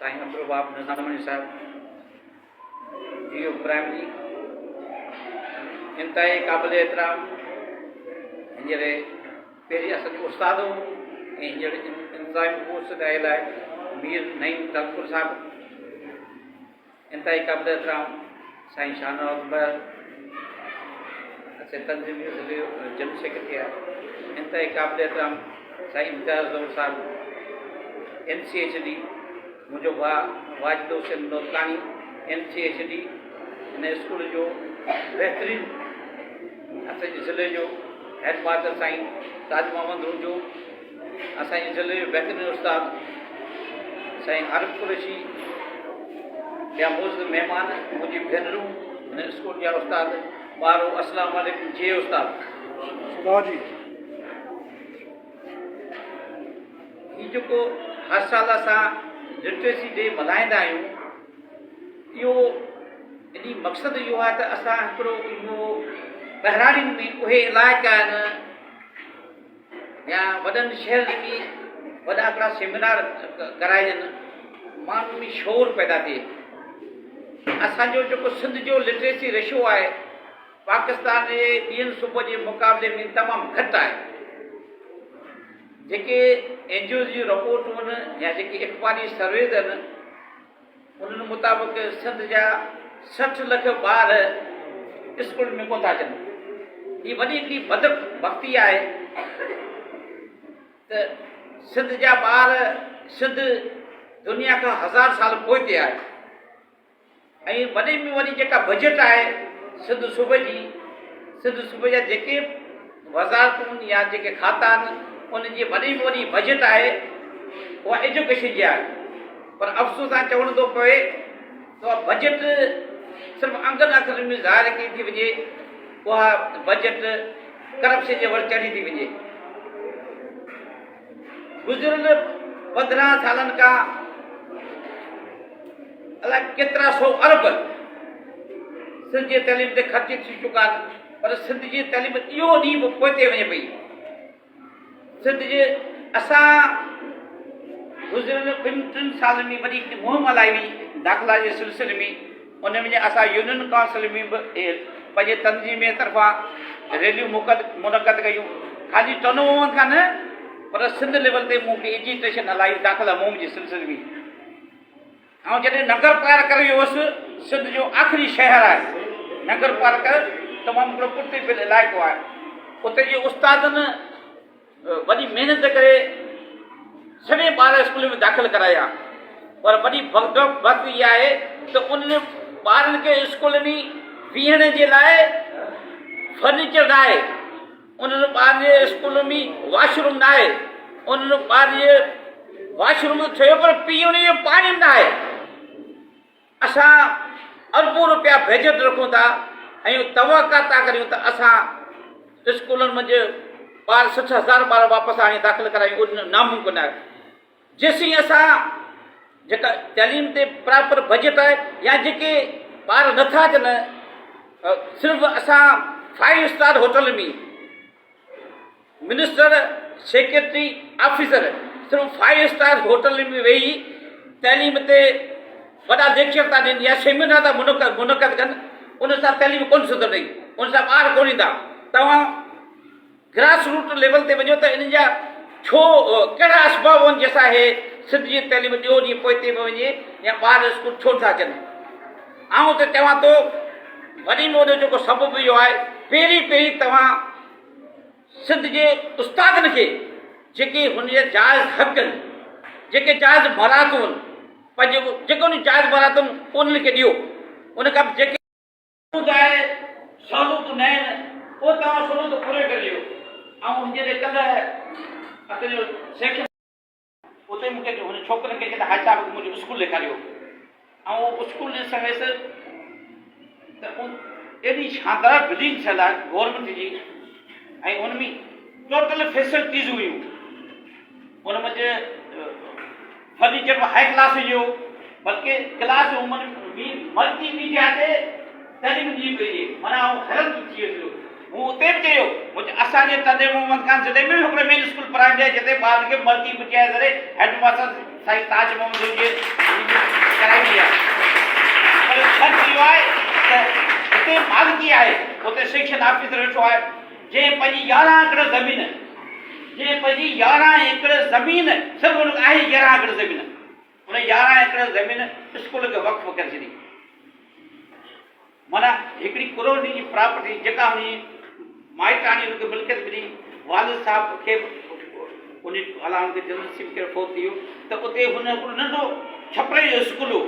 साईं अब्दुल वहाब निज़ामणी साहब जियो प्राइमरी इंतहाई क़ाबिल एतिराम हींअर पहिरीं असांजो उस्ताद हो ऐं हींअर इंतज़ामी कोर्स कयल आहे मीर नईम तलपुर साहब इंतहाई क़ाबिल एतिराम साईं शाहनवाज़ अकबर असांजे तंज़ीमी ज़िले जो जनरल सेक्रेटरी आहे इंतहाई क़ाबिल एतिराम साईं इम्तियाज़ ज़ौहर साहब NCHD मुंहिंजो भाउ वाजिद हुसैन नोतलानी NCHD हिन स्कूल जो बहितरीनु असांजे ज़िले जो हेड मास्टर साईं ताज मोहम्मद हुजो असांजे ज़िले जो बहितरीनु उस्ताद साईं आरिफ़ कुरैशी ॿिया मोज़ महिमान मुंहिंजी भेनरूं हिन स्कूल जा उस्ताद ॿारो अस्सलाम वालेकुम जे उस्ताद जी हीउ जेको हर साल असां लिटरेसी डे मल्हाईंदा आहियूं इहो एॾी मक़सदु इहो आहे त असां हिकिड़ो इहो ॿहिराणियुनि में उहे इलाइक़ा आहिनि या वॾनि शहरनि में वॾा हिकिड़ा सेमिनार कराइजनि माण्हुनि में शोर पैदा थिए असांजो जेको सिंध जो लिटरेसी रेशो आहे पाकिस्तान जे ॿियनि सूबनि जे मुक़ाबले में तमामु घटि आहे जेके NGO जी रिपोर्टूं आहिनि या जेके इक़बाली सर्वेज़ आहिनि उन्हनि मुताबिक़ सिंध जा 60 लख ॿार स्कूल में कोन था अचनि हीअ वॾी हिकिड़ी बदबख़्ती आहे त सिंध जा ॿार सिंध दुनिया खां 1000 साल पोइ आहे ऐं वॾे में वॾी जेका बजट आहे सिंध सूबे जी सिंध सूबे जा जेके वज़ारतूं या जेके खाता आहिनि उनजी वॾी में वॾी बजट आहे उहा एजुकेशन जी आहे पर अफ़सोस सां चवणो थो पए त उहा बजट सिर्फ़ु अंगनि अखरनि में ज़ाहिर कई थी वञे उहा बजट करप्शन जे वर चढ़ी थी वञे गुज़िरियल 15 सालनि खां अलाए केतिरा सौ अरब सिंध जी तइलीम ते ख़र्च थी चुका आहिनि पर सिंध जी तइलीम इहो ॾींहुं बि पोइ वञे पई सिंध जे असां गुज़िरियल 2-3 सालनि में वॾी हिकिड़ी मुहिम हलाई हुई दाख़िला जे सिलसिले में उन में असां यूनियन काउंसिल में बि पंहिंजे तंज़ीम जे तरफ़ां रैलियूं मुनक़द कयूं ख़ाली टर्नओवर खां न पर सिंध लेवल ते मूंखे एजिटेशन हलाई दाख़िला मुहिम जे सिलसिले में ऐं जॾहिं नगर पार्क वियो हुउसि सिंध जो आख़िरी शहर आहे नगर पार्क तमामु हिकिड़ो पुठिते पियल इलाइक़ो आहे उते जे उस्तादनि वॾी महिनत करे सॼे ॿार स्कूल में दाख़िल कराया पर वॾी वक़्तु इहा आहे त उन ॿारनि खे स्कूल में विहण जे लाइ फर्नीचर न आहे उन्हनि ॿारनि जे स्कूल में वॉशरूम न आहे उन्हनि ॿारनि जे वॉशरूम थियो पर पीअण जो पाणी न आहे असां अरबों रुपया बजट रखूं था ऐं तवक़ा था करियूं त असां स्कूलनि मंझि ॿार 60,000 ॿार वापसि हाणे दाख़िल करायूं उन नामुमकिन आहे जेसीं असां जेका तइलीम ते प्रॉपर बजट आहे या जेके ॿार नथा अचनि सिर्फ़ु असां 5 स्टार होटल में मिनिस्टर सेक्रेटरी ऑफिसर सिर्फ़ु 5 स्टार होटल में वेही तइलीम ते वॾा लेक्चर था ॾियनि या सेमिनार था मुनक़द कनि उन सां तइलीम कोन सुधरंदी उन सां ॿार कोन ईंदा तव्हां ग्रास रूट लेवल ते वञो त इन जा छो कहिड़ा असबाब आहिनि जंहिंसां हे सिंध जी तइलीम ॿियो ॾींहुं पोइ ते वञे या ॿार स्कूल छो था अचनि आउं त चवां थो वॾी में वॾो जेको सबबु इहो आहे पहिरीं तव्हां सिंध जे उस्तादनि खे जेके हुनजे जाइज़ हक़ आहिनि जेके जाइज़ मरातूं आहिनि पंहिंजे जेके उन जाइज़ मरातूं उन्हनि खे ॾियो उन खां जेके सहूलियतूं न आहिनि उहो तव्हां सहूलियत पूरे करे ॾियो ऐं हींअर कल्ह असांजो सेक्शन उते मूंखे हुन छोकिरे खे जॾहिं हाई साहब मुंहिंजो स्कूल ॾेखारियो ऐं उहो स्कूल ॾिसंदसि त एॾी शानदार बिल्डिंग ठहियल आहे गवर्नमेंट जी ऐं हुन में टोटल फैसिलिटीज़ हुयूं हुन मंझि फर्नीचर हाई क्लास हुयो बल्कि क्लास रूमनि में मल्टीमीडिया ते तइलीम ॾिनी पई माना हैरत थी वियो हू उते बि चयो असांजे तंदे मोहम्मद खान ज़िले में बि हिकिड़ो मेन स्कूल पढ़ाईंदी आहे जिते ॿारनि खे मल्टी पिचाए करे हेडमास्टर साईं ताज मोहम्मद हुजे कराईंदी आहे। पर ख़र्च इहो आहे त हिते मालिकी आहे, हुते सेक्शन ऑफिसर वेठो आहे जंहिं पंहिंजी 11 एकड़ ज़मीन सिर्फ़ु हुन आहे 11 एकड़ ज़मीन, हुन 11 एकड़ ज़मीन स्कूल खे वक़्फ़ करे छॾी। माना हिकिड़ी करोड़ जी प्रॉपर्टी जेका हुन माइटाणी हुनखे मिल्कियत मिली, वालिद साहब खे उन अलाह हुनखे जनरल सिंह खे फोन थी वियो त उते हुन हिकिड़ो नंढो छपरे जो स्कूल हो